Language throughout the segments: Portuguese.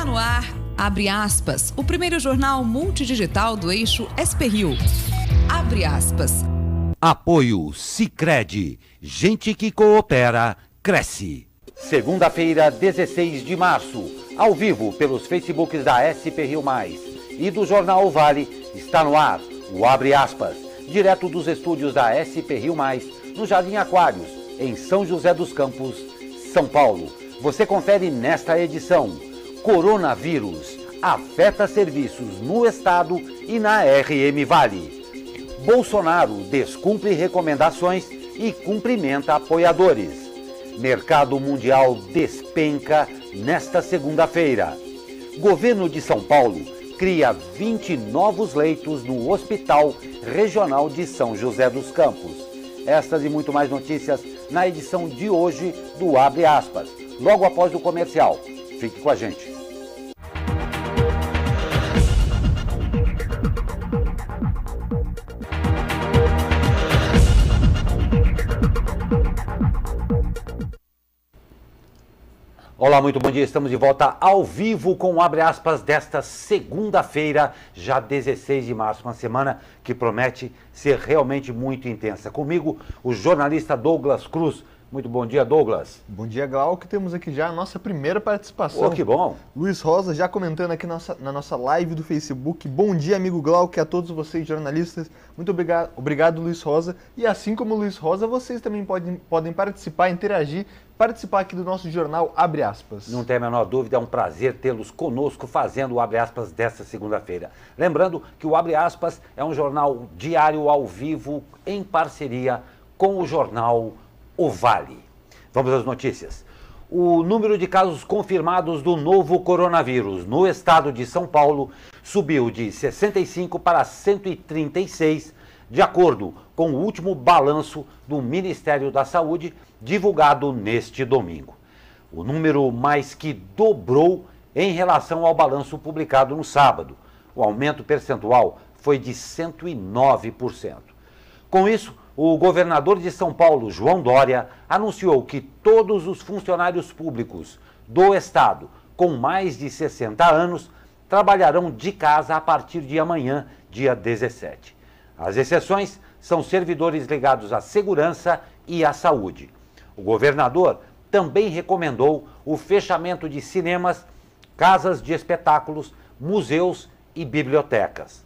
Está no ar, abre aspas, o primeiro jornal multidigital do eixo SP-Rio. Abre aspas. Apoio Sicredi. Gente que coopera, cresce. Segunda-feira, 16 de março, ao vivo pelos Facebooks da SP-Rio Mais e do Jornal Vale, está no ar o Abre Aspas, direto dos estúdios da SP-Rio Mais, no Jardim Aquários, em São José dos Campos, São Paulo. Você confere nesta edição: coronavírus afeta serviços no estado e na RM Vale. Bolsonaro descumpre recomendações e cumprimenta apoiadores. Mercado mundial despenca nesta segunda-feira. Governo de São Paulo cria 20 novos leitos no Hospital Regional de São José dos Campos. Estas e muito mais notícias na edição de hoje do Abre Aspas, logo após o comercial. Fique com a gente. Olá, muito bom dia. Estamos de volta ao vivo com o Abre Aspas desta segunda-feira, já 16 de março, uma semana que promete ser realmente muito intensa. Comigo, o jornalista Douglas Cruz. Muito bom dia, Douglas. Bom dia, Glauco. Temos aqui já a nossa primeira participação. Oh, que bom. Luiz Rosa já comentando aqui na nossa live do Facebook. Bom dia, amigo Glauco, e a todos vocês jornalistas. Muito obrigado, Luiz Rosa. E assim como o Luiz Rosa, vocês também podem participar, interagir, participar aqui do nosso jornal Abre Aspas. Não tem a menor dúvida, é um prazer tê-los conosco fazendo o Abre Aspas desta segunda-feira. Lembrando que o Abre Aspas é um jornal diário ao vivo em parceria com o jornal O Vale. Vamos às notícias. O número de casos confirmados do novo coronavírus no estado de São Paulo subiu de 65 para 136, de acordo com o último balanço do Ministério da Saúde, divulgado neste domingo. O número mais que dobrou em relação ao balanço publicado no sábado. O aumento percentual foi de 109%. Com isso, o governador de São Paulo, João Dória, anunciou que todos os funcionários públicos do estado com mais de 60 anos trabalharão de casa a partir de amanhã, dia 17. As exceções são servidores ligados à segurança e à saúde. O governador também recomendou o fechamento de cinemas, casas de espetáculos, museus e bibliotecas.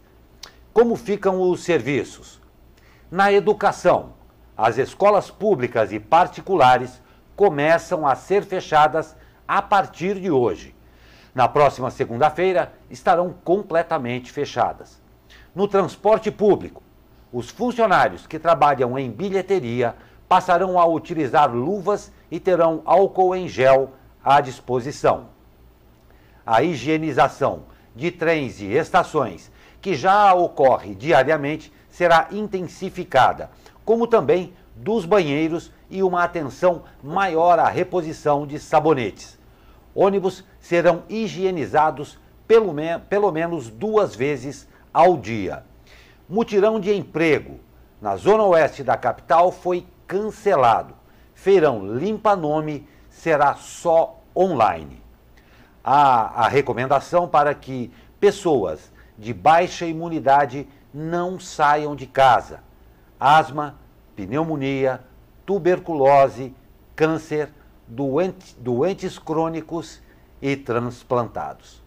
Como ficam os serviços? Na educação, as escolas públicas e particulares começam a ser fechadas a partir de hoje. Na próxima segunda-feira, estarão completamente fechadas. No transporte público, os funcionários que trabalham em bilheteria passarão a utilizar luvas e terão álcool em gel à disposição. A higienização de trens e estações, que já ocorre diariamente, será intensificada, como também dos banheiros e uma atenção maior à reposição de sabonetes. Ônibus serão higienizados pelo menos 2 vezes ao dia. Mutirão de emprego na zona oeste da capital foi cancelado. Feirão Limpa Nome será só online. Há a recomendação para que pessoas de baixa imunidade não saiam de casa. Asma, pneumonia, tuberculose, câncer, doentes crônicos e transplantados.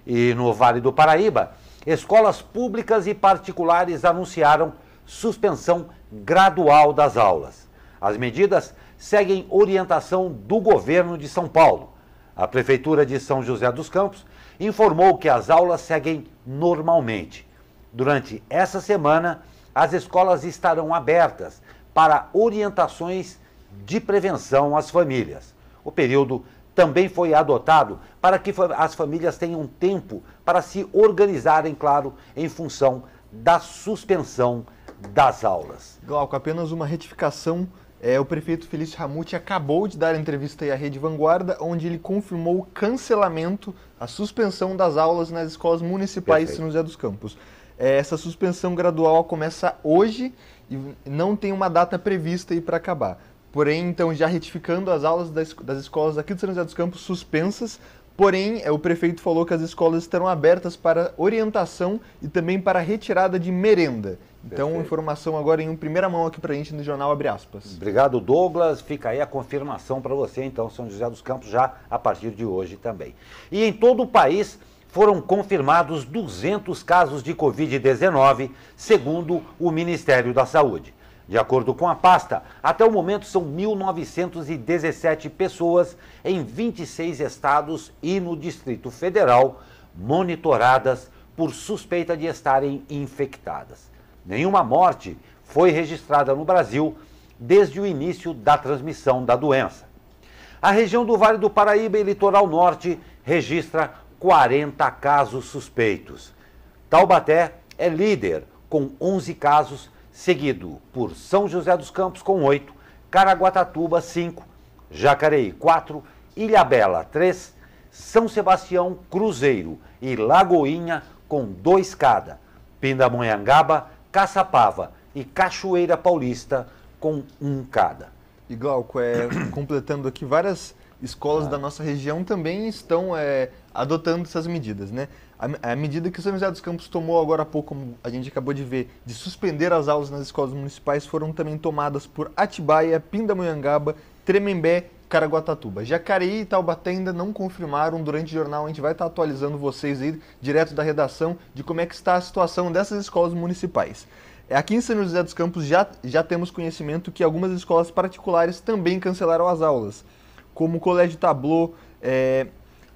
E no Vale do Paraíba, escolas públicas e particulares anunciaram suspensão gradual das aulas. As medidas seguem orientação do governo de São Paulo. A Prefeitura de São José dos Campos informou que as aulas seguem normalmente. Durante essa semana, as escolas estarão abertas para orientações de prevenção às famílias. O período também foi adotado para que as famílias tenham tempo para se organizarem, claro, em função da suspensão das aulas. Glauco, apenas uma retificação. O prefeito Felício Ramute acabou de dar entrevista aí à Rede Vanguarda, onde ele confirmou o cancelamento, a suspensão das aulas nas escolas municipais de São José dos Campos. Essa suspensão gradual começa hoje e não tem uma data prevista aí para acabar. Porém, então, já retificando as aulas das escolas aqui de São José dos Campos suspensas, Porém, o prefeito falou que as escolas estarão abertas para orientação e também para retirada de merenda. Então, Perfeito. Informação agora em primeira mão aqui para a gente no Jornal Abre Aspas. Obrigado, Douglas. Fica aí a confirmação para você, então, São José dos Campos, já a partir de hoje também. E em todo o país foram confirmados 200 casos de Covid-19, segundo o Ministério da Saúde. De acordo com a pasta, até o momento são 1.917 pessoas em 26 estados e no Distrito Federal monitoradas por suspeita de estarem infectadas. Nenhuma morte foi registrada no Brasil desde o início da transmissão da doença. A região do Vale do Paraíba e Litoral Norte registra 40 casos suspeitos. Taubaté é líder com 11 casos, seguido por São José dos Campos com 8, Caraguatatuba 5, Jacareí 4, Ilhabela 3, São Sebastião, Cruzeiro e Lagoinha com 2 cada, Pindamonhangaba, Caçapava e Cachoeira Paulista com 1 cada. E Glauco, completando aqui, várias escolas da nossa região também estão adotando essas medidas, né? A medida que o São José dos Campos tomou agora há pouco, como a gente acabou de ver, de suspender as aulas nas escolas municipais, foram também tomadas por Atibaia, Pindamonhangaba, Tremembé, Caraguatatuba. Jacareí e Taubaté ainda não confirmaram. Durante o jornal a gente vai estar atualizando vocês aí, direto da redação, de como é que está a situação dessas escolas municipais. Aqui em São José dos Campos já temos conhecimento que algumas escolas particulares também cancelaram as aulas, como o Colégio Tablô,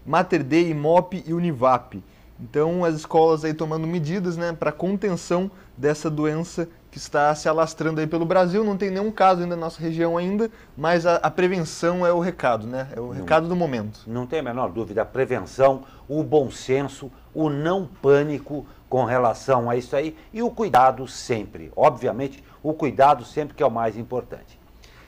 Mater Dei, Imop e Univap. Então, as escolas aí tomando medidas, né, para contenção dessa doença que está se alastrando aí pelo Brasil. Não tem nenhum caso ainda na nossa região ainda, mas a prevenção é o recado, né? É o recado do momento. Não tem a menor dúvida, a prevenção, o bom senso, o não pânico com relação a isso aí e o cuidado sempre. Obviamente, o cuidado sempre que é o mais importante.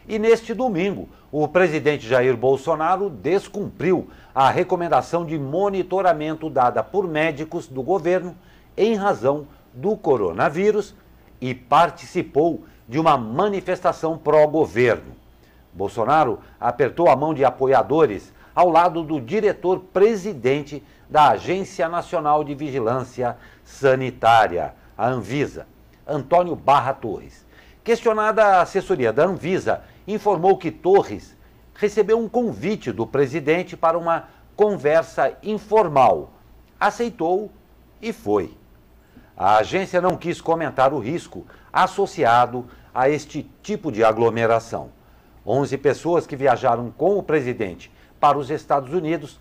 E neste domingo, o presidente Jair Bolsonaro descumpriu a recomendação de monitoramento dada por médicos do governo em razão do coronavírus e participou de uma manifestação pró-governo. Bolsonaro apertou a mão de apoiadores ao lado do diretor-presidente da Agência Nacional de Vigilância Sanitária, a Anvisa, Antônio Barra Torres. Questionada, a assessoria da Anvisa informou que Torres recebeu um convite do presidente para uma conversa informal. Aceitou e foi. A agência não quis comentar o risco associado a este tipo de aglomeração. 11 pessoas que viajaram com o presidente para os Estados Unidos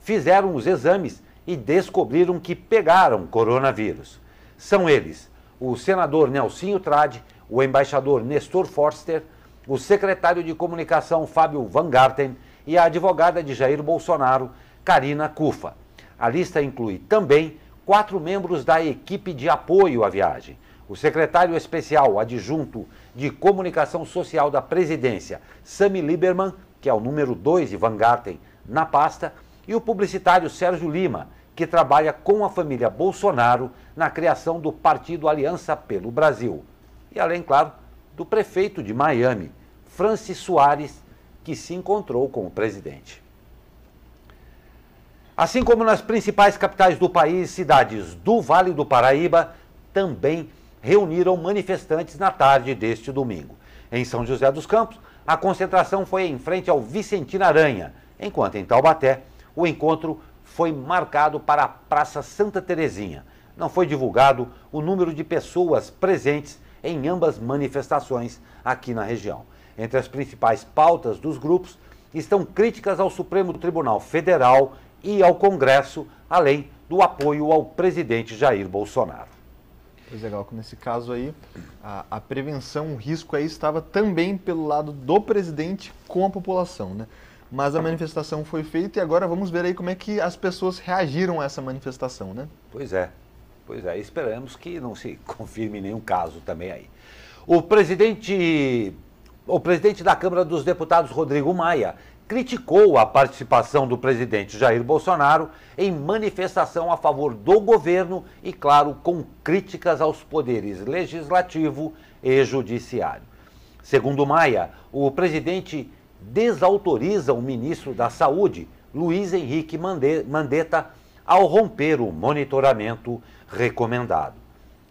fizeram os exames e descobriram que pegaram coronavírus. São eles o senador Nelsinho Trade, o embaixador Nestor Forster, o secretário de comunicação Fábio Van Garten e a advogada de Jair Bolsonaro, Karina Cufa. A lista inclui também 4 membros da equipe de apoio à viagem. O secretário especial adjunto de comunicação social da presidência, Sami Lieberman, que é o número 2 de Van Garten na pasta, e o publicitário Sérgio Lima, que trabalha com a família Bolsonaro na criação do Partido Aliança pelo Brasil. E além, claro, do prefeito de Miami, Francis Soares, que se encontrou com o presidente. Assim como nas principais capitais do país, cidades do Vale do Paraíba também reuniram manifestantes na tarde deste domingo. Em São José dos Campos, a concentração foi em frente ao Vicentina Aranha, enquanto em Taubaté, o encontro foi marcado para a Praça Santa Terezinha. Não foi divulgado o número de pessoas presentes em ambas manifestações aqui na região. Entre as principais pautas dos grupos estão críticas ao Supremo Tribunal Federal e ao Congresso, além do apoio ao presidente Jair Bolsonaro. Pois é, Galco, nesse caso aí, a prevenção, o risco aí estava também pelo lado do presidente com a população, né? Mas a manifestação foi feita e agora vamos ver aí como é que as pessoas reagiram a essa manifestação, né? Pois é, esperamos que não se confirme nenhum caso também aí. O presidente da Câmara dos Deputados, Rodrigo Maia, criticou a participação do presidente Jair Bolsonaro em manifestação a favor do governo e, claro, com críticas aos poderes legislativo e judiciário. Segundo Maia, o presidente desautoriza o ministro da Saúde, Luiz Henrique Mandetta ao romper o monitoramento recomendado.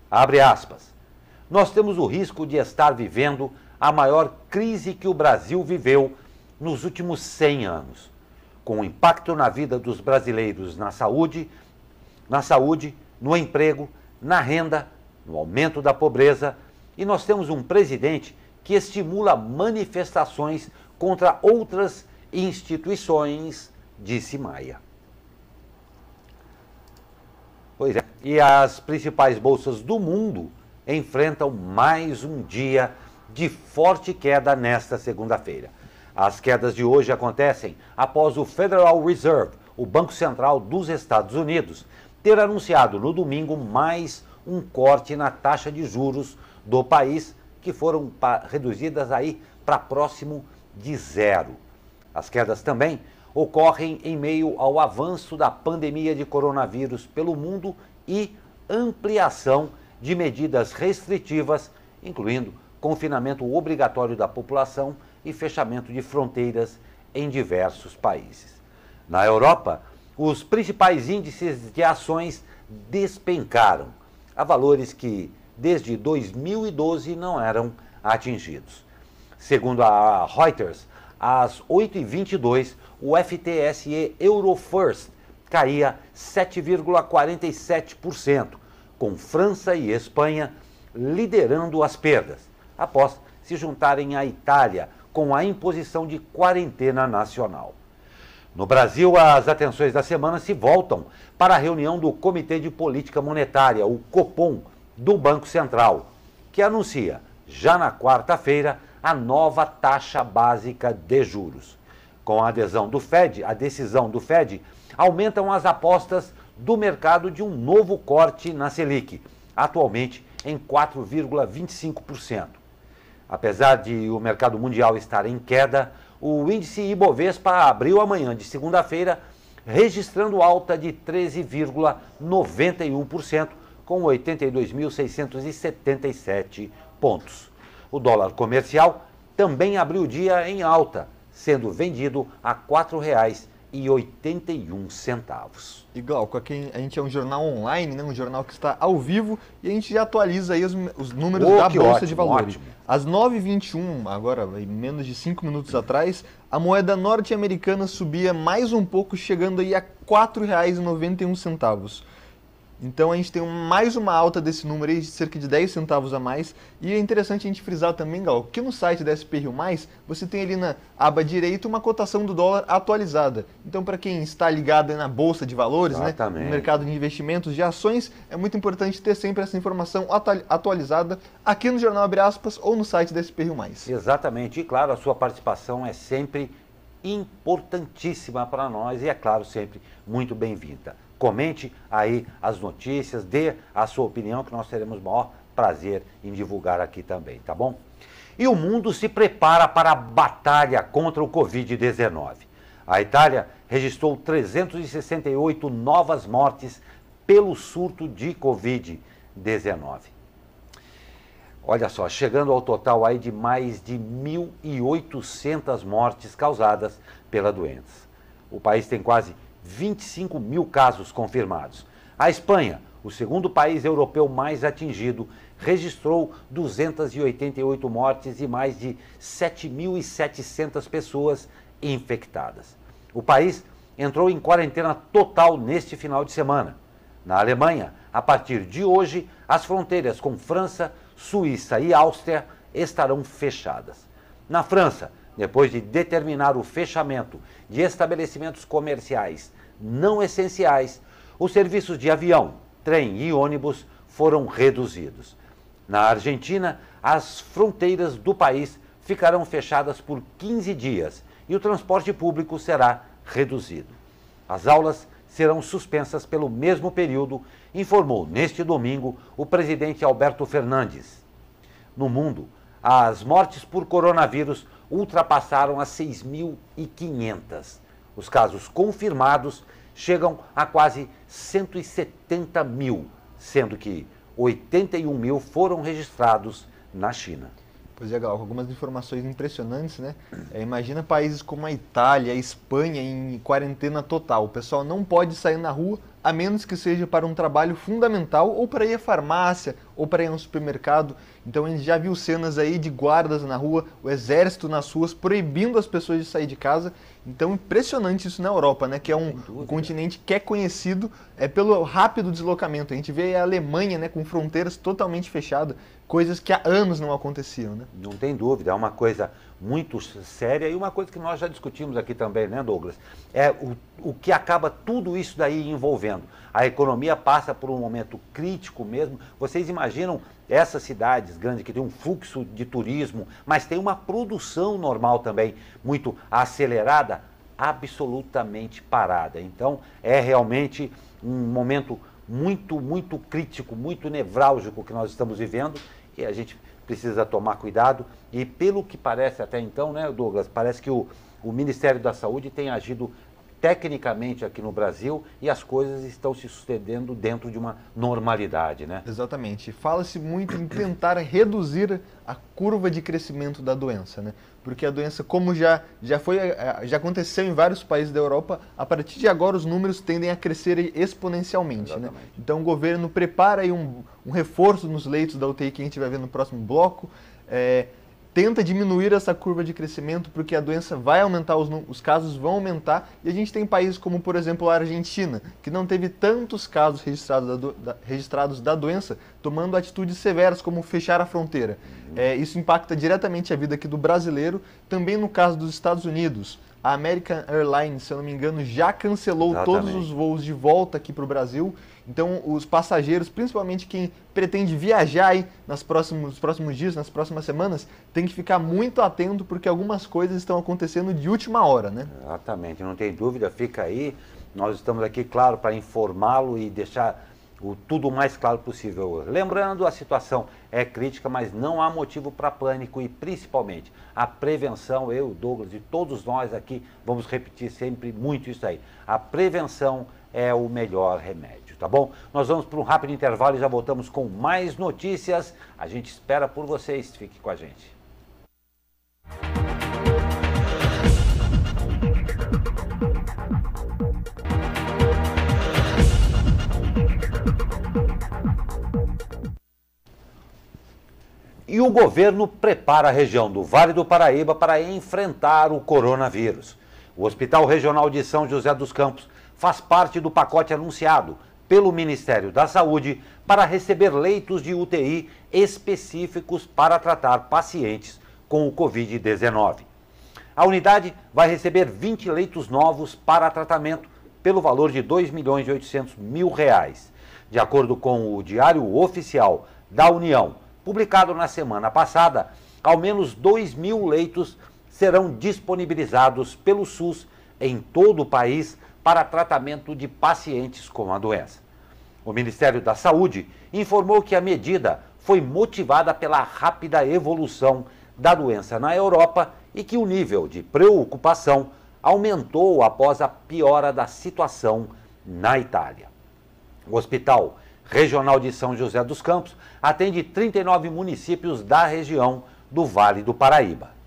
Abre aspas. Nós temos o risco de estar vivendo a maior crise que o Brasil viveu nos últimos 100 anos, com impacto na vida dos brasileiros na saúde, no emprego, na renda, no aumento da pobreza, e nós temos um presidente que estimula manifestações contra outras instituições, disse Maia. Pois é, e as principais bolsas do mundo enfrentam mais um dia de forte queda nesta segunda-feira. As quedas de hoje acontecem após o Federal Reserve, o Banco Central dos Estados Unidos, ter anunciado no domingo mais um corte na taxa de juros do país, que foram reduzidas aí para próximo de zero. As quedas também ocorrem em meio ao avanço da pandemia de coronavírus pelo mundo e ampliação de medidas restritivas, incluindo confinamento obrigatório da população e fechamento de fronteiras em diversos países. Na Europa, os principais índices de ações despencaram a valores que, desde 2012, não eram atingidos. Segundo a Reuters, às 8h22, o FTSE Eurofirst caía 7,47%, com França e Espanha liderando as perdas, após se juntarem à Itália com a imposição de quarentena nacional. No Brasil, as atenções da semana se voltam para a reunião do Comitê de Política Monetária, o Copom, do Banco Central, que anuncia, já na quarta-feira, a nova taxa básica de juros. Com a decisão do Fed, aumentam as apostas do mercado de um novo corte na Selic, atualmente em 4,25%. Apesar de o mercado mundial estar em queda, o índice Ibovespa abriu amanhã de segunda-feira, registrando alta de 13,91%, com 82.677 pontos. O dólar comercial também abriu o dia em alta, sendo vendido a R$ 4,81. E Glauco, aqui a gente é um jornal online, né? Um jornal que está ao vivo, e a gente já atualiza aí os números da Bolsa de Valores. Ótimo. Às 9h21, agora menos de 5 minutos atrás, a moeda norte-americana subia mais um pouco, chegando aí a R$ 4,91. Então a gente tem mais uma alta desse número aí, de cerca de 10 centavos a mais. E é interessante a gente frisar também, Gal, que no site da SP Rio+, você tem ali na aba direita uma cotação do dólar atualizada. Então para quem está ligado aí na Bolsa de Valores, né, no mercado de investimentos de ações, é muito importante ter sempre essa informação atualizada aqui no Jornal Abre Aspas ou no site da SP Rio+. Exatamente, e claro, a sua participação é sempre importantíssima para nós e, é claro, sempre muito bem-vinda. Comente aí as notícias, dê a sua opinião, que nós teremos o maior prazer em divulgar aqui também, tá bom? E o mundo se prepara para a batalha contra o Covid-19. A Itália registrou 368 novas mortes pelo surto de Covid-19. Olha só, chegando ao total aí de mais de 1.800 mortes causadas pela doença. O país tem quase 25 mil casos confirmados. A Espanha, o segundo país europeu mais atingido, registrou 288 mortes e mais de 7.700 pessoas infectadas. O país entrou em quarentena total neste final de semana. Na Alemanha, a partir de hoje, as fronteiras com França, Suíça e Áustria estarão fechadas. Na França, depois de determinar o fechamento de estabelecimentos comerciais não essenciais, os serviços de avião, trem e ônibus foram reduzidos. Na Argentina, as fronteiras do país ficarão fechadas por 15 dias e o transporte público será reduzido. As aulas serão suspensas pelo mesmo período, informou neste domingo o presidente Alberto Fernandes. No mundo, as mortes por coronavírus ultrapassaram as 6.500. Os casos confirmados chegam a quase 170 mil, sendo que 81 mil foram registrados na China. Pois é, Glauco, algumas informações impressionantes, né? Imagina países como a Itália, a Espanha em quarentena total. O pessoal não pode sair na rua, a menos que seja para um trabalho fundamental ou para ir à farmácia ou para ir a um supermercado. Então a gente já viu cenas aí de guardas na rua, o exército nas ruas proibindo as pessoas de sair de casa. Então impressionante isso na Europa, né? Que é um continente que é conhecido pelo rápido deslocamento. A gente vê a Alemanha, né, com fronteiras totalmente fechadas, coisas que há anos não aconteciam, né? Não tem dúvida, é uma coisa muito séria e uma coisa que nós já discutimos aqui também, né, Douglas? É o que acaba tudo isso daí envolvendo. A economia passa por um momento crítico mesmo. Vocês imaginam essas cidades grandes que tem um fluxo de turismo, mas tem uma produção normal também muito acelerada, absolutamente parada. Então é realmente um momento muito crítico, muito nevrálgico que nós estamos vivendo e a gente precisa tomar cuidado. E pelo que parece até então, né, Douglas, parece que o Ministério da Saúde tem agido tecnicamente aqui no Brasil e as coisas estão se sucedendo dentro de uma normalidade, né? Exatamente. Fala-se muito em tentar reduzir a curva de crescimento da doença, né? Porque a doença, como já aconteceu em vários países da Europa, a partir de agora os números tendem a crescer exponencialmente, né? Então o governo prepara aí um reforço nos leitos da UTI que a gente vai ver no próximo bloco, tenta diminuir essa curva de crescimento porque a doença vai aumentar, os casos vão aumentar, e a gente tem países como, por exemplo, a Argentina, que não teve tantos casos registrados da doença, tomando atitudes severas como fechar a fronteira. Isso impacta diretamente a vida aqui do brasileiro. Também no caso dos Estados Unidos, a American Airlines, se eu não me engano, já cancelou todos os voos de volta aqui para o Brasil. Então, os passageiros, principalmente quem pretende viajar aí nos próximos dias, nas próximas semanas, tem que ficar muito atento porque algumas coisas estão acontecendo de última hora, né? Exatamente, não tem dúvida, fica aí. Nós estamos aqui, claro, para informá-lo e deixar tudo o mais claro possível. Lembrando, a situação é crítica, mas não há motivo para pânico e, principalmente, a prevenção. Eu, Douglas e todos nós aqui vamos repetir sempre muito isso aí. A prevenção é o melhor remédio, tá bom? Nós vamos para um rápido intervalo e já voltamos com mais notícias. A gente espera por vocês. Fique com a gente. E o governo prepara a região do Vale do Paraíba para enfrentar o coronavírus. O Hospital Regional de São José dos Campos faz parte do pacote anunciado pelo Ministério da Saúde para receber leitos de UTI específicos para tratar pacientes com o Covid-19. A unidade vai receber 20 leitos novos para tratamento pelo valor de R$ 2.800.000. De acordo com o Diário Oficial da União, publicado na semana passada, ao menos 2.000 leitos serão disponibilizados pelo SUS em todo o país para tratamento de pacientes com a doença. O Ministério da Saúde informou que a medida foi motivada pela rápida evolução da doença na Europa e que o nível de preocupação aumentou após a piora da situação na Itália. O Hospital Regional de São José dos Campos atende 39 municípios da região do Vale do Paraíba.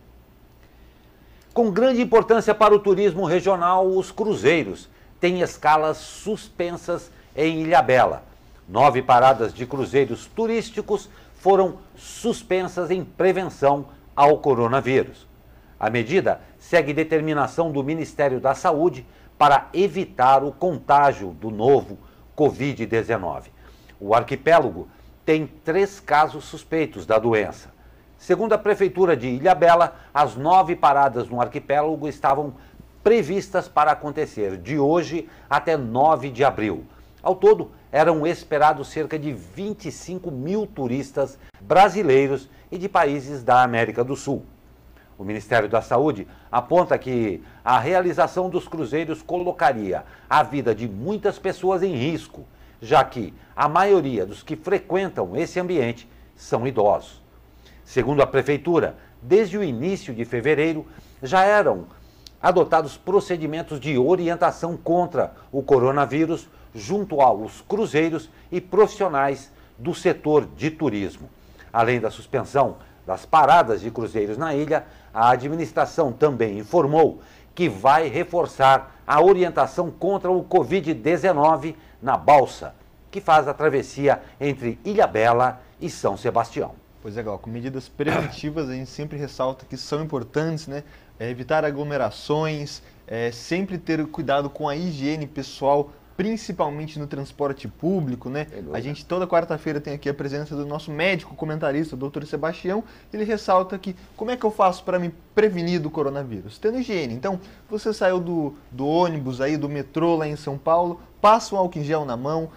Com grande importância para o turismo regional, os cruzeiros têm escalas suspensas em Ilhabela. 9 paradas de cruzeiros turísticos foram suspensas em prevenção ao coronavírus. A medida segue determinação do Ministério da Saúde para evitar o contágio do novo Covid-19. O arquipélago tem 3 casos suspeitos da doença. Segundo a Prefeitura de Ilhabela, as 9 paradas no arquipélago estavam previstas para acontecer de hoje até 9 de abril. Ao todo, eram esperados cerca de 25.000 turistas brasileiros e de países da América do Sul. O Ministério da Saúde aponta que a realização dos cruzeiros colocaria a vida de muitas pessoas em risco, já que a maioria dos que frequentam esse ambiente são idosos. Segundo a Prefeitura, desde o início de fevereiro, já eram adotados procedimentos de orientação contra o coronavírus junto aos cruzeiros e profissionais do setor de turismo. Além da suspensão das paradas de cruzeiros na ilha, a administração também informou que vai reforçar a orientação contra o Covid-19 na balsa, que faz a travessia entre Ilhabela e São Sebastião. Pois é, Glauco, medidas preventivas a gente sempre ressalta que são importantes, né? Evitar aglomerações, sempre ter cuidado com a higiene pessoal, principalmente no transporte público, né? A gente toda quarta-feira tem aqui a presença do nosso médico comentarista, o Dr. Sebastião. Ele ressalta que como é que eu faço para me prevenir do coronavírus? Tendo higiene. Então, você saiu do ônibus aí, do metrô lá em São Paulo, passa um álcool em gel na mão,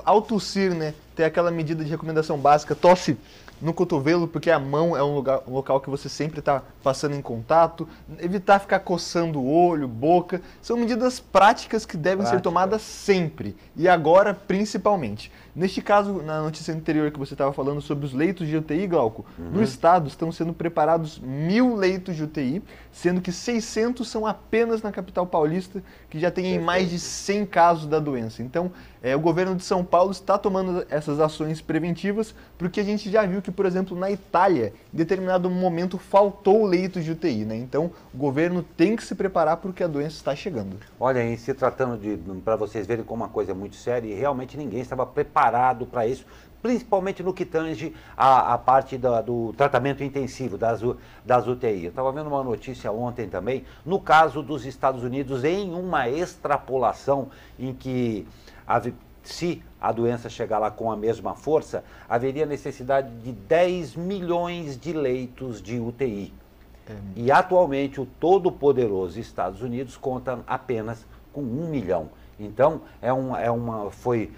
ao tossir, né? Tem aquela medida de recomendação básica, tosse no cotovelo, porque a mão é um local que você sempre está passando em contato, evitar ficar coçando o olho, boca, são medidas práticas que devem ser tomadas sempre, e agora principalmente. Neste caso, na notícia anterior que você estava falando sobre os leitos de UTI, Glauco, no estado estão sendo preparados 1.000 leitos de UTI, sendo que 600 são apenas na capital paulista, que já tem mais de 100 casos da doença. Então, o governo de São Paulo está tomando essas ações preventivas, porque a gente já viu que, por exemplo, na Itália, em determinado momento faltou leitos de UTI, né? Então, o governo tem que se preparar porque a doença está chegando. Olha, em se tratando para vocês verem como uma coisa é muito séria, e realmente ninguém estava preparado para isso, principalmente no que tange a parte do tratamento intensivo das UTI. Eu estava vendo uma notícia ontem também, no caso dos Estados Unidos, em uma extrapolação em que se a doença chegar lá com a mesma força, haveria necessidade de 10 milhões de leitos de UTI. E atualmente o todo-poderoso Estados Unidos conta apenas com 1 milhão. Então foi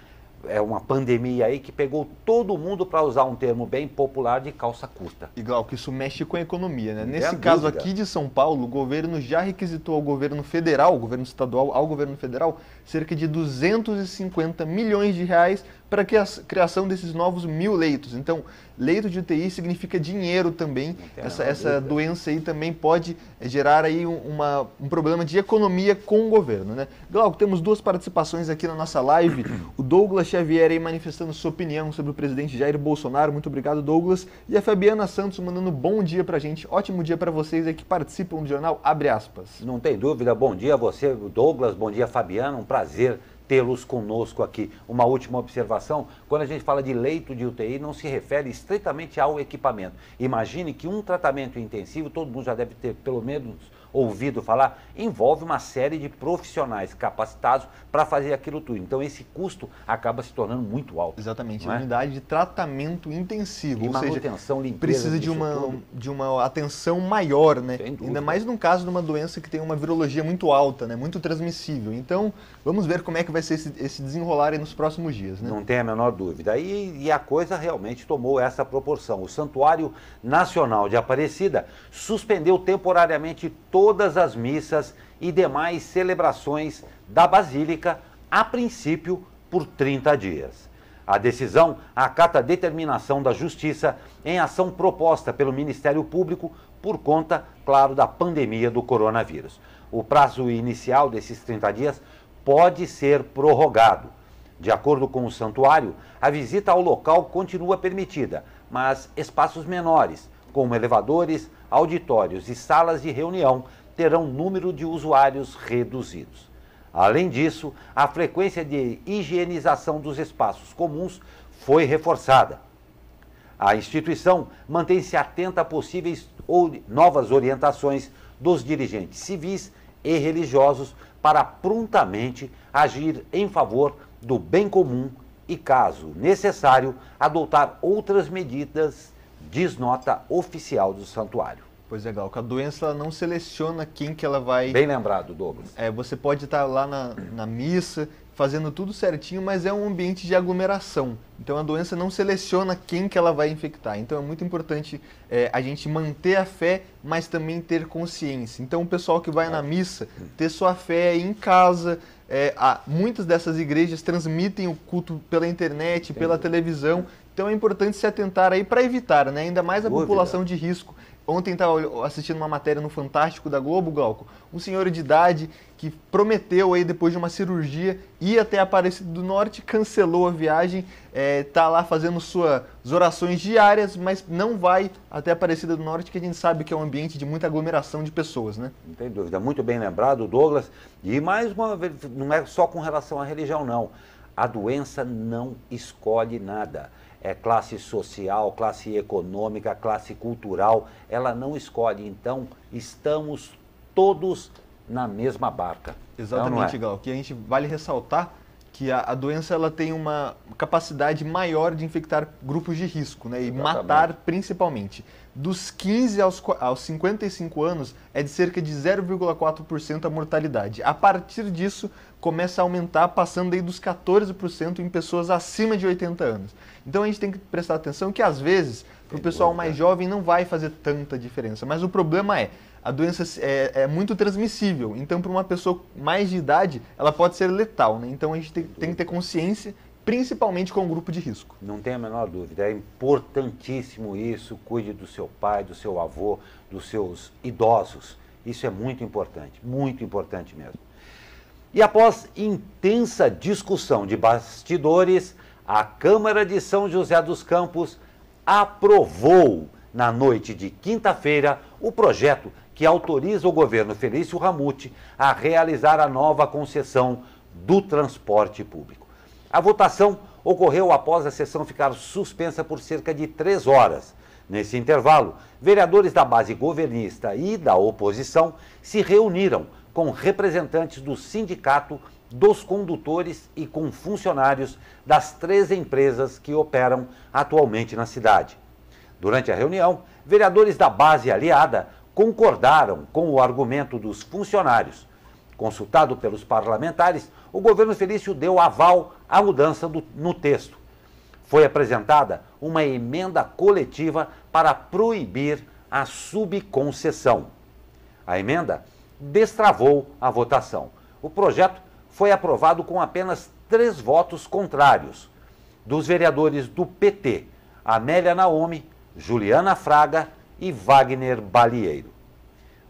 uma pandemia aí que pegou todo mundo, para usar um termo bem popular, de calça curta. E Glauco, isso mexe com a economia, né? Nesse caso aqui de São Paulo, o governo já requisitou ao governo federal, ao governo estadual, ao governo federal, cerca de 250 milhões de reais para a criação desses novos 1.000 leitos. Então, leito de UTI significa dinheiro também. Essa doença aí também pode gerar aí um problema de economia com o governo, né? Glauco, temos 2 participações aqui na nossa live. O Douglas Xavier aí manifestando sua opinião sobre o presidente Jair Bolsonaro. Muito obrigado, Douglas. E a Fabiana Santos mandando bom dia pra gente. Ótimo dia para vocês aí que participam do jornal Abre Aspas. Não tem dúvida. Bom dia a você, Douglas. Bom dia, Fabiana. Um prazer tê-los conosco aqui. Uma última observação: quando a gente fala de leito de UTI, não se refere estritamente ao equipamento. Imagine que um tratamento intensivo, todo mundo já deve ter pelo menos ouvido falar, envolve uma série de profissionais capacitados para fazer aquilo tudo. Então esse custo acaba se tornando muito alto. Exatamente, unidade de tratamento intensivo, e ou manutenção, seja, precisa de uma atenção maior, né? Ainda mais no caso de uma doença que tem uma virologia muito alta, né? Muito transmissível. Então, vamos ver como é que vai ser esse desenrolar aí nos próximos dias, né? Não tem a menor dúvida. E a coisa realmente tomou essa proporção. O Santuário Nacional de Aparecida suspendeu temporariamente todas as missas e demais celebrações da Basílica, a princípio, por 30 dias. A decisão acata a determinação da Justiça em ação proposta pelo Ministério Público por conta, claro, da pandemia do coronavírus. O prazo inicial desses 30 dias pode ser prorrogado. De acordo com o santuário, a visita ao local continua permitida, mas espaços menores, como elevadores, auditórios e salas de reunião, terão número de usuários reduzidos. Além disso, a frequência de higienização dos espaços comuns foi reforçada. A instituição mantém-se atenta a possíveis novas orientações dos dirigentes civis e religiosos para prontamente agir em favor do bem comum e, caso necessário, adotar outras medidas, diz nota oficial do santuário. Pois é, Glauco, a doença não seleciona quem que ela vai... Bem lembrado, Douglas. Você pode estar lá na missa, fazendo tudo certinho, mas é um ambiente de aglomeração. Então a doença não seleciona quem que ela vai infectar. Então é muito importante a gente manter a fé, mas também ter consciência. Então o pessoal que vai na missa, ter sua fé em casa. Muitas dessas igrejas transmitem o culto pela internet, pela televisão. Então é importante se atentar aí para evitar, né? Ainda mais a população de risco. Ontem estava assistindo uma matéria no Fantástico da Globo, Glauco, um senhor de idade que prometeu aí depois de uma cirurgia ir até Aparecida do Norte, cancelou a viagem, tá lá fazendo suas orações diárias, mas não vai até Aparecida do Norte, que a gente sabe que é um ambiente de muita aglomeração de pessoas, né? Não tem dúvida, muito bem lembrado, Douglas. E mais uma vez, não é só com relação à religião, não. A doença não escolhe nada. É classe social, classe econômica, classe cultural, ela não escolhe. Então, estamos todos na mesma barca. Exatamente, Gal. Que a gente vale ressaltar que a doença ela tem uma capacidade maior de infectar grupos de risco, né, e matar principalmente. Dos 15 aos 55 anos é de cerca de 0,4% a mortalidade. A partir disso, começa a aumentar, passando aí dos 14% em pessoas acima de 80 anos. Então a gente tem que prestar atenção que às vezes, para o pessoal mais jovem, não vai fazer tanta diferença. Mas o problema a doença é muito transmissível, então para uma pessoa mais de idade, ela pode ser letal, né? Então a gente tem que ter consciência, principalmente com o grupo de risco. Não tem a menor dúvida, é importantíssimo isso, cuide do seu pai, do seu avô, dos seus idosos. Isso é muito importante mesmo. E após intensa discussão de bastidores, a Câmara de São José dos Campos aprovou, na noite de quinta-feira, o projeto que autoriza o governo Felício Ramute a realizar a nova concessão do transporte público. A votação ocorreu após a sessão ficar suspensa por cerca de 3 horas. Nesse intervalo, vereadores da base governista e da oposição se reuniram com representantes do sindicato, dos condutores e com funcionários das 3 empresas que operam atualmente na cidade. Durante a reunião, vereadores da base aliada concordaram com o argumento dos funcionários. Consultado pelos parlamentares, o governo Felício deu aval à mudança no texto. Foi apresentada uma emenda coletiva para proibir a subconcessão. A emenda destravou a votação. O projeto foi aprovado com apenas 3 votos contrários, dos vereadores do PT, Amélia Naomi, Juliana Fraga e Wagner Balieiro.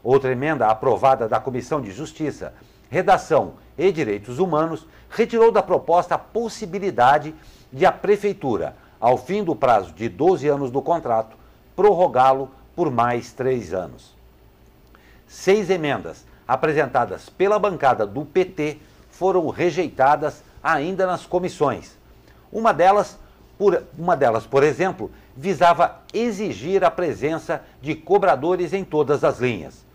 Outra emenda aprovada da Comissão de Justiça, Redação e Direitos Humanos retirou da proposta a possibilidade de a Prefeitura, ao fim do prazo de 12 anos do contrato, prorrogá-lo por mais 3 anos. 6 emendas apresentadas pela bancada do PT foram rejeitadas ainda nas comissões. Uma delas, por exemplo, visava exigir a presença de cobradores em todas as linhas.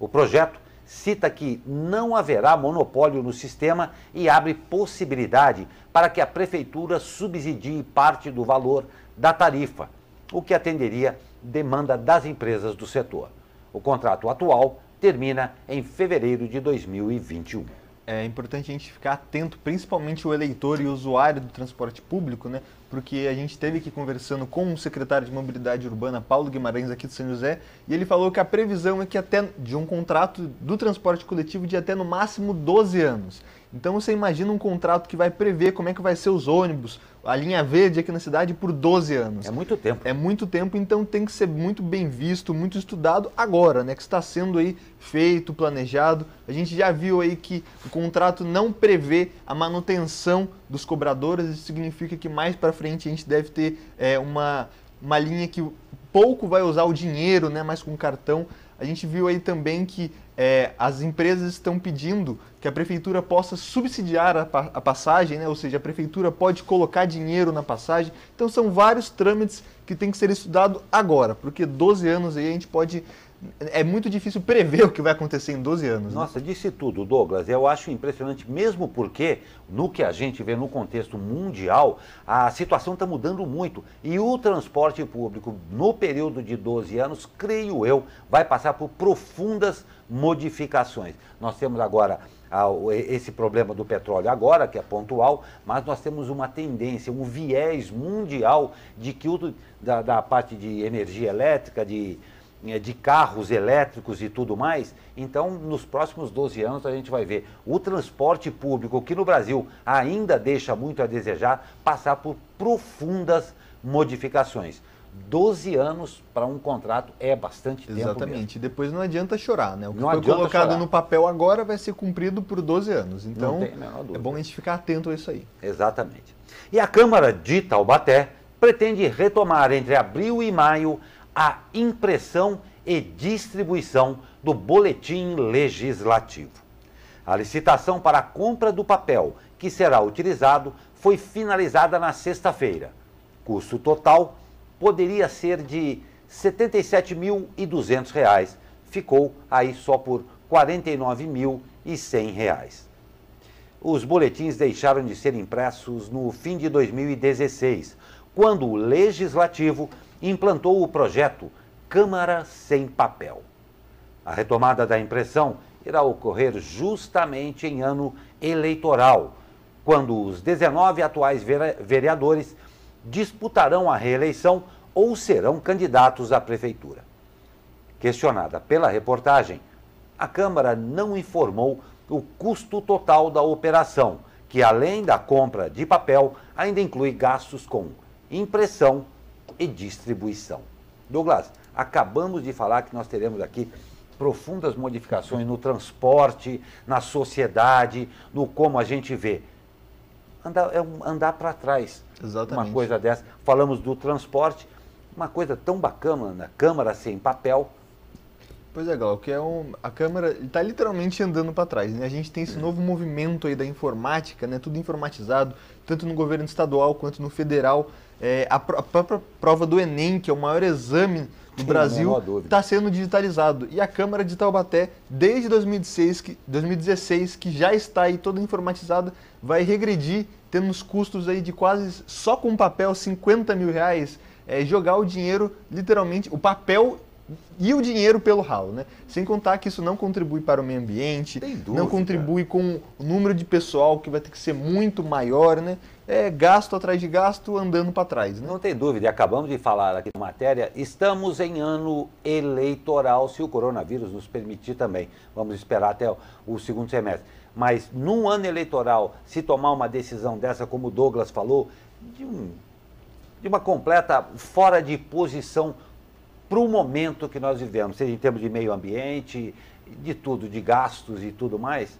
O projeto cita que não haverá monopólio no sistema e abre possibilidade para que a Prefeitura subsidie parte do valor da tarifa, o que atenderia demanda das empresas do setor. O contrato atual termina em fevereiro de 2021. É importante a gente ficar atento, principalmente o eleitor e o usuário do transporte público, né? Porque a gente esteve aqui conversando com o secretário de Mobilidade Urbana, Paulo Guimarães, aqui de São José, e ele falou que a previsão é que até de um contrato do transporte coletivo de até no máximo 12 anos. Então você imagina um contrato que vai prever como é que vai ser os ônibus, a linha verde aqui na cidade por 12 anos. É muito tempo. É muito tempo, então tem que ser muito bem visto, muito estudado agora, né? Que está sendo aí feito, planejado. A gente já viu aí que o contrato não prevê a manutenção dos cobradores, isso significa que mais para frente a gente deve ter uma linha que pouco vai usar o dinheiro, né? Mais com cartão. A gente viu aí também que as empresas estão pedindo que a prefeitura possa subsidiar a passagem, né? Ou seja, a prefeitura pode colocar dinheiro na passagem. Então são vários trâmites que tem que ser estudado agora, porque 12 anos aí a gente pode... É muito difícil prever o que vai acontecer em 12 anos. Nossa, disse tudo, Douglas. Eu acho impressionante, mesmo porque, no que a gente vê no contexto mundial, a situação está mudando muito. E o transporte público, no período de 12 anos, creio eu, vai passar por profundas modificações. Nós temos agora esse problema do petróleo agora, que é pontual, mas nós temos uma tendência, um viés mundial de que da parte de energia elétrica, de carros elétricos e tudo mais. Então, nos próximos 12 anos, a gente vai ver o transporte público, que no Brasil ainda deixa muito a desejar, passar por profundas modificações. 12 anos para um contrato é bastante tempo. Exatamente. E depois não adianta chorar, né? O que Não foi adianta colocado chorar. no papel agora vai ser cumprido por 12 anos. Então, Não tem a menor dúvida. é bom a gente ficar atento a isso aí. Exatamente. E a Câmara de Taubaté pretende retomar entre abril e maio a impressão e distribuição do boletim legislativo. A licitação para a compra do papel que será utilizado foi finalizada na sexta-feira. Custo total poderia ser de R$ 77.200, ficou aí só por R$ 49.100. Os boletins deixaram de ser impressos no fim de 2016, quando o Legislativo implantou o projeto Câmara Sem Papel. A retomada da impressão irá ocorrer justamente em ano eleitoral, quando os 19 atuais vereadores disputarão a reeleição ou serão candidatos à prefeitura. Questionada pela reportagem, a Câmara não informou o custo total da operação, que além da compra de papel, ainda inclui gastos com impressão e distribuição. Douglas, acabamos de falar que nós teremos aqui profundas modificações no transporte, na sociedade, no como a gente vê. Andar para trás. Exatamente. Uma coisa dessa. Falamos do transporte, uma coisa tão bacana na Câmara Sem Papel. Pois é, Glauco, que a Câmara está literalmente andando para trás, né? A gente tem esse novo movimento aí da informática, né? Tudo informatizado, tanto no governo estadual quanto no federal. A própria prova do Enem, que é o maior exame do Brasil, está sendo digitalizado. E a Câmara de Taubaté, desde 2016, que já está aí toda informatizada, vai regredir, tendo os custos aí de quase, só com papel, R$50 mil, jogar o dinheiro, literalmente, o papel e o dinheiro pelo ralo, né? Sem contar que isso não contribui para o meio ambiente, não contribui com o número de pessoal que vai ter que ser muito maior, né? É gasto atrás de gasto andando para trás, né? Não tem dúvida, e acabamos de falar aqui na matéria, estamos em ano eleitoral, se o coronavírus nos permitir também. Vamos esperar até o segundo semestre. Mas num ano eleitoral, se tomar uma decisão dessa, como o Douglas falou, de uma completa fora de posição para o momento que nós vivemos, seja em termos de meio ambiente, de tudo, de gastos e tudo mais.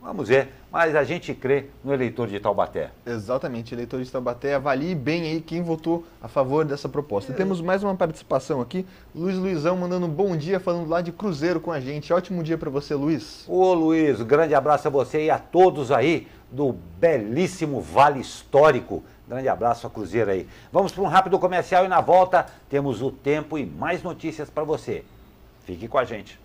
Vamos ver, mas a gente crê no eleitor de Taubaté. Exatamente, eleitor de Taubaté, avalie bem aí quem votou a favor dessa proposta. Temos mais uma participação aqui, Luizão mandando um bom dia, falando lá de Cruzeiro com a gente. Ótimo dia para você, Luiz. Ô Luiz, um grande abraço a você e a todos aí do belíssimo Vale Histórico. Grande abraço a Cruzeiro aí. Vamos para um rápido comercial e na volta temos o tempo e mais notícias para você. Fique com a gente.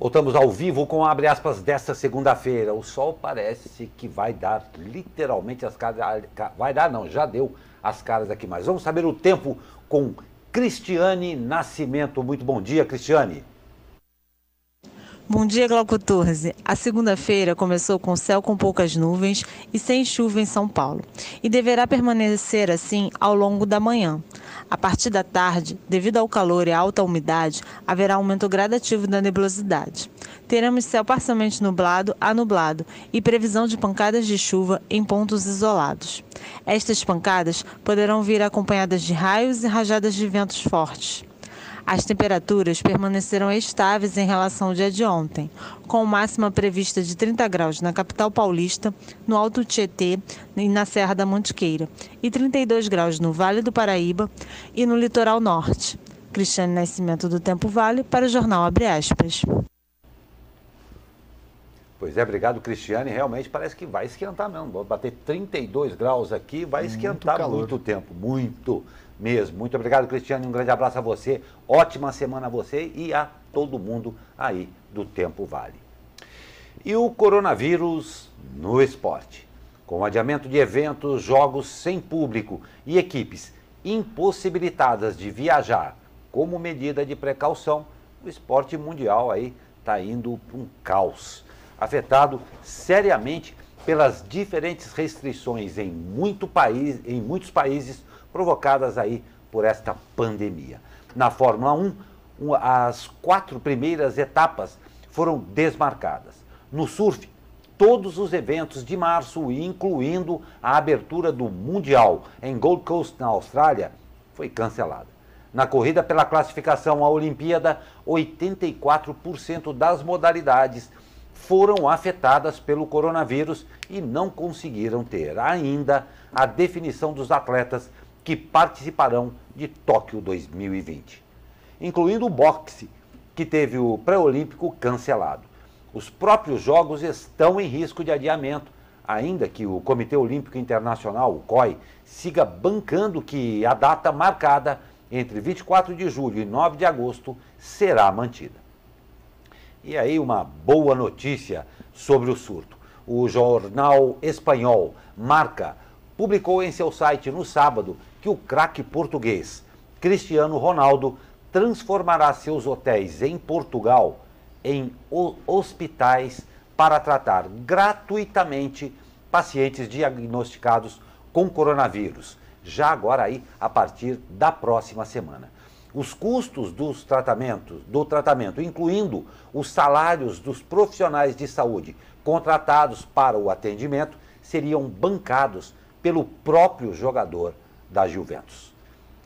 Voltamos ao vivo com abre aspas desta segunda-feira. O sol parece que vai dar literalmente as caras. Vai dar não, já deu as caras aqui. Mas vamos saber o tempo com Cristiane Nascimento. Muito bom dia, Cristiane. Bom dia, Glauco Torres. A segunda-feira começou com céu com poucas nuvens e sem chuva em São Paulo. E deverá permanecer assim ao longo da manhã. A partir da tarde, devido ao calor e à alta umidade, haverá aumento gradativo da nebulosidade. Teremos céu parcialmente nublado a nublado e previsão de pancadas de chuva em pontos isolados. Estas pancadas poderão vir acompanhadas de raios e rajadas de ventos fortes. As temperaturas permanecerão estáveis em relação ao dia de ontem, com máxima prevista de 30 graus na capital paulista, no Alto Tietê e na Serra da Mantiqueira, e 32 graus no Vale do Paraíba e no litoral norte. Cristiane Nascimento do Tempo Vale para o Jornal Abre Aspas. Pois é, obrigado, Cristiane. Realmente parece que vai esquentar mesmo. Vou bater 32 graus aqui, vai esquentar muito tempo, muito mesmo. Muito obrigado, Cristiane. Um grande abraço a você. Ótima semana a você e a todo mundo aí do Tempo Vale. E o coronavírus no esporte. Com o adiamento de eventos, jogos sem público e equipes impossibilitadas de viajar como medida de precaução, o esporte mundial aí está indo para um caos, afetado seriamente pelas diferentes restrições em muitos países provocadas aí por esta pandemia. Na Fórmula 1, as 4 primeiras etapas foram desmarcadas. No surf, todos os eventos de março, incluindo a abertura do Mundial em Gold Coast, na Austrália, foi cancelada. Na corrida pela classificação à Olimpíada, 84% das modalidades foram afetadas pelo coronavírus e não conseguiram ter ainda a definição dos atletas que participarão de Tóquio 2020, incluindo o boxe, que teve o pré-olímpico cancelado. Os próprios jogos estão em risco de adiamento, ainda que o Comitê Olímpico Internacional, o COI, siga bancando que a data marcada entre 24 de julho e 9 de agosto será mantida. E aí uma boa notícia sobre o surto. O jornal espanhol Marca publicou em seu site no sábado que o craque português Cristiano Ronaldo transformará seus hotéis em Portugal em hospitais para tratar gratuitamente pacientes diagnosticados com coronavírus, já agora aí a partir da próxima semana. Os custos do tratamento, incluindo os salários dos profissionais de saúde contratados para o atendimento, seriam bancados pelo próprio jogador da Juventus.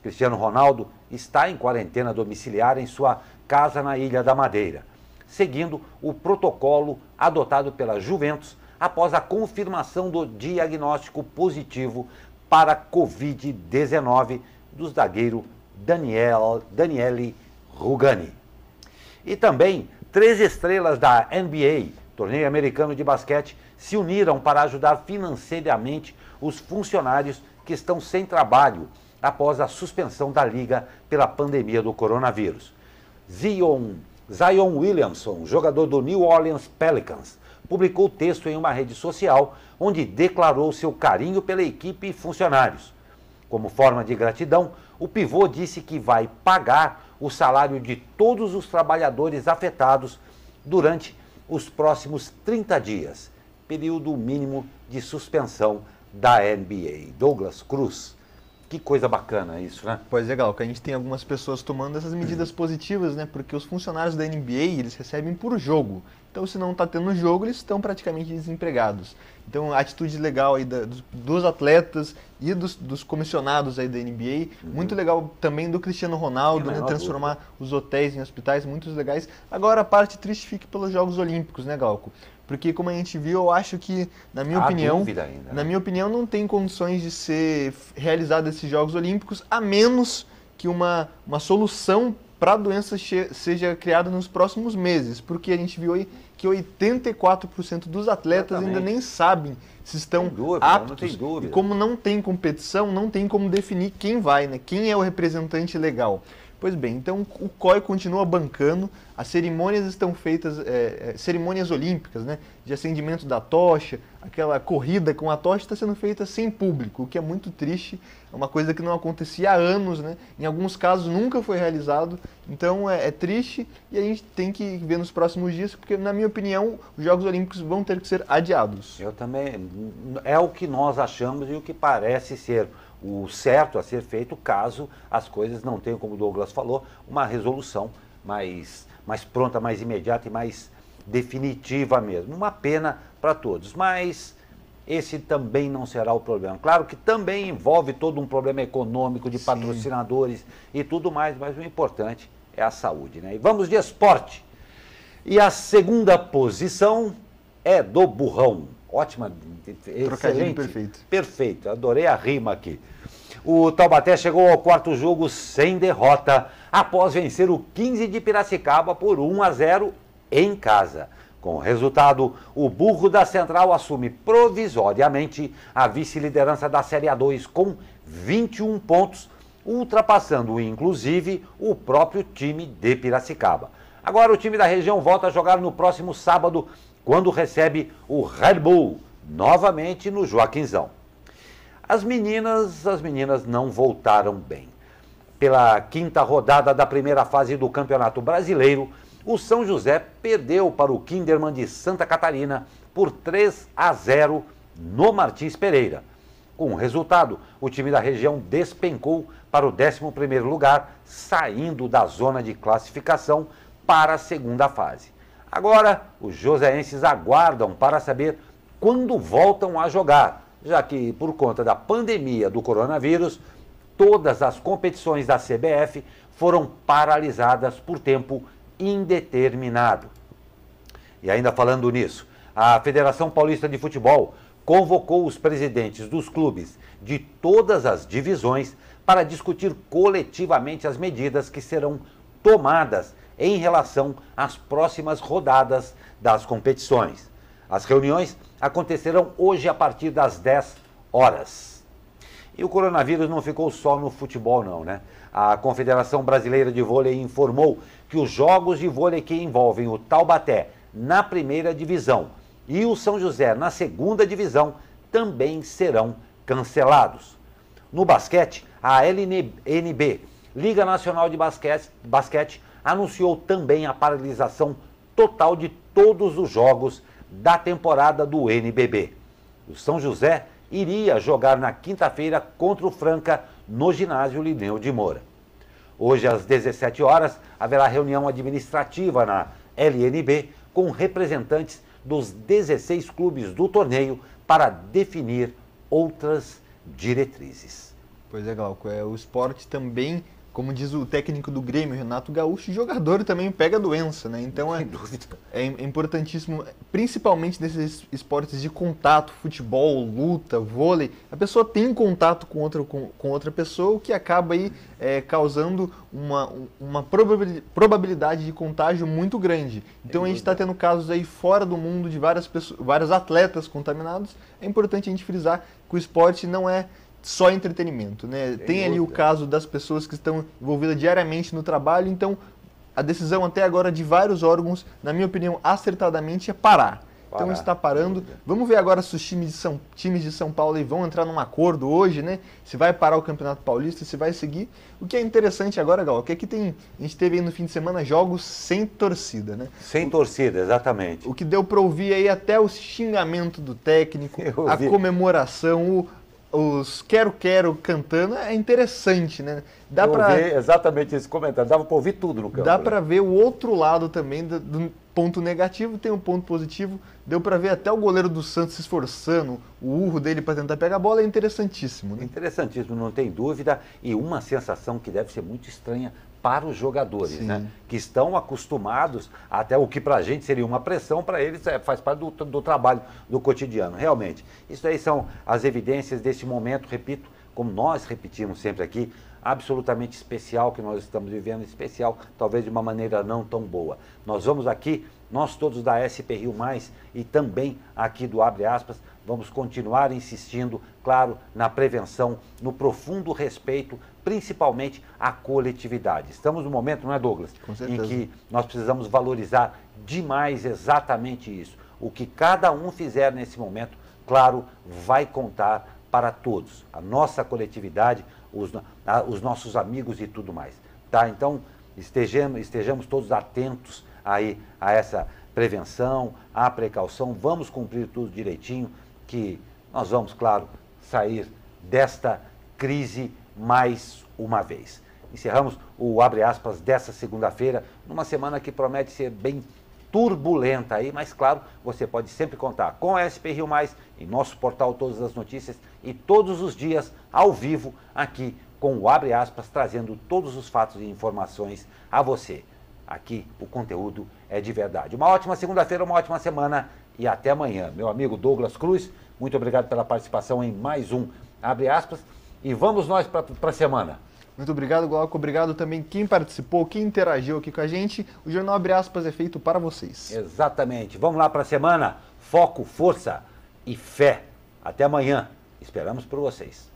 Cristiano Ronaldo está em quarentena domiciliar em sua casa na Ilha da Madeira, seguindo o protocolo adotado pela Juventus após a confirmação do diagnóstico positivo para Covid-19 do zagueiro Daniele Rugani. E também 3 estrelas da NBA, torneio americano de basquete, se uniram para ajudar financeiramente os funcionários que estão sem trabalho após a suspensão da liga pela pandemia do coronavírus. Zion Williamson, jogador do New Orleans Pelicans, publicou texto em uma rede social onde declarou seu carinho pela equipe e funcionários. Como forma de gratidão, o pivô disse que vai pagar o salário de todos os trabalhadores afetados durante os próximos 30 dias, período mínimo de suspensão da NBA. Douglas Cruz. Que coisa bacana isso, né? Pois é, Gal, que a gente tem algumas pessoas tomando essas medidas positivas, né? Porque os funcionários da NBA, eles recebem por jogo. Então, se não está tendo jogo, eles estão praticamente desempregados. Então, a atitude legal aí dos atletas e dos comissionados aí da NBA, muito legal também do Cristiano Ronaldo, né? Transformar os hotéis em hospitais, muito legais. Agora, a parte triste fica pelos Jogos Olímpicos, né, Galco? Porque, como a gente viu, eu acho que, na minha opinião, não tem condições de ser realizados esses Jogos Olímpicos, a menos que uma solução para a doença seja criada nos próximos meses. Porque a gente viu aí que 84% dos atletas ainda nem sabem se estão aptos. E como não tem competição, não tem como definir quem vai, né? Quem é o representante legal. Pois bem, então o COI continua bancando, as cerimônias estão feitas, cerimônias olímpicas, né, de acendimento da tocha, aquela corrida com a tocha está sendo feita sem público, o que é muito triste, é uma coisa que não acontecia há anos, né, em alguns casos nunca foi realizado, então é triste e a gente tem que ver nos próximos dias, porque na minha opinião os Jogos Olímpicos vão ter que ser adiados. Eu também, é o que nós achamos e o que parece ser o certo a ser feito caso as coisas não tenham, como o Douglas falou, uma resolução mais pronta, mais imediata e mais definitiva mesmo. Uma pena para todos, mas esse também não será o problema. Claro que também envolve todo um problema econômico de patrocinadores e tudo mais, mas o importante é a saúde, né? E vamos de esporte. E a segunda posição é do Burrão. Ótima, excelente. Perfeito. Perfeito, adorei a rima aqui. O Taubaté chegou ao 4º jogo sem derrota, após vencer o 15 de Piracicaba por 1-0 em casa. Com o resultado, o Burro da Central assume provisoriamente a vice-liderança da Série A2 com 21 pontos, ultrapassando inclusive o próprio time de Piracicaba. Agora o time da região volta a jogar no próximo sábado, quando recebe o Red Bull, novamente no Joaquinzão. As meninas não voltaram bem. Pela 5ª rodada da primeira fase do Campeonato Brasileiro, o São José perdeu para o Kinderman de Santa Catarina por 3-0 no Martins Pereira. Com o resultado, o time da região despencou para o 11º lugar, saindo da zona de classificação para a segunda fase. Agora, os joseenses aguardam para saber quando voltam a jogar, já que, por conta da pandemia do coronavírus, todas as competições da CBF foram paralisadas por tempo indeterminado. E ainda falando nisso, a Federação Paulista de Futebol convocou os presidentes dos clubes de todas as divisões para discutir coletivamente as medidas que serão tomadas em relação às próximas rodadas das competições. As reuniões acontecerão hoje a partir das 10 horas. E o coronavírus não ficou só no futebol não, né? A Confederação Brasileira de Vôlei informou que os jogos de vôlei que envolvem o Taubaté na primeira divisão e o São José na segunda divisão também serão cancelados. No basquete, a LNB, Liga Nacional de Basquete, anunciou também a paralisação total de todos os jogos da temporada do NBB. O São José iria jogar na quinta-feira contra o Franca no ginásio Lineu de Moura. Hoje, às 17 horas, haverá reunião administrativa na LNB com representantes dos 16 clubes do torneio para definir outras diretrizes. Pois é, Glauco, o esporte também, como diz o técnico do Grêmio, Renato Gaúcho, o jogador também pega doença, né? Então é importantíssimo, principalmente nesses esportes de contato, futebol, luta, vôlei, a pessoa tem contato com outra pessoa, o que acaba aí causando uma probabilidade de contágio muito grande. Então a gente está tendo casos aí fora do mundo de vários atletas contaminados. É importante a gente frisar que o esporte não é só entretenimento, né? Tem ali o caso das pessoas que estão envolvidas diariamente no trabalho, então a decisão até agora de vários órgãos, na minha opinião, acertadamente é parar. Então está parando. Vamos ver agora se os times de São Paulo aí vão entrar num acordo hoje, né? Se vai parar o Campeonato Paulista, se vai seguir. O que é interessante agora, Gal, é que a gente teve aí no fim de semana jogos sem torcida, né? Sem torcida, exatamente. O que deu para ouvir aí até o xingamento do técnico, a comemoração, os quero-quero cantando, é interessante, né? Dá para ver exatamente esse comentário, dava para ouvir tudo no campo. Dá para ver o outro lado também do ponto negativo, tem um ponto positivo, deu para ver até o goleiro do Santos se esforçando, o urro dele para tentar pegar a bola, é interessantíssimo, né? Interessantíssimo, não tem dúvida, e uma sensação que deve ser muito estranha para os jogadores, né? Que estão acostumados, até o que para a gente seria uma pressão, para eles faz parte do trabalho, do cotidiano, realmente. Isso aí são as evidências desse momento, repito, como nós repetimos sempre aqui, absolutamente especial que nós estamos vivendo, especial, talvez de uma maneira não tão boa. Nós vamos aqui, nós todos da SP Rio+, e também aqui do Abre Aspas, vamos continuar insistindo, claro, na prevenção, no profundo respeito, principalmente à coletividade. Estamos no momento, não é, Douglas? Em que nós precisamos valorizar demais exatamente isso. O que cada um fizer nesse momento, claro, vai contar para todos. A nossa coletividade, os nossos amigos e tudo mais. Tá? Então, estejamos todos atentos aí a essa prevenção, à precaução, vamos cumprir tudo direitinho, que nós vamos, claro, sair desta crise mais uma vez. Encerramos o Abre Aspas dessa segunda-feira, numa semana que promete ser bem turbulenta aí, mas claro, você pode sempre contar com a SP Rio+, em nosso portal Todas as Notícias e todos os dias ao vivo aqui com o Abre Aspas, trazendo todos os fatos e informações a você. Aqui o conteúdo é de verdade. Uma ótima segunda-feira, uma ótima semana e até amanhã. Meu amigo Douglas Cruz, muito obrigado pela participação em mais um Abre Aspas e vamos nós para a semana. Muito obrigado, Glauco. Obrigado também quem participou, quem interagiu aqui com a gente. O Jornal Abre Aspas é feito para vocês. Exatamente. Vamos lá para a semana. Foco, força e fé. Até amanhã. Esperamos por vocês.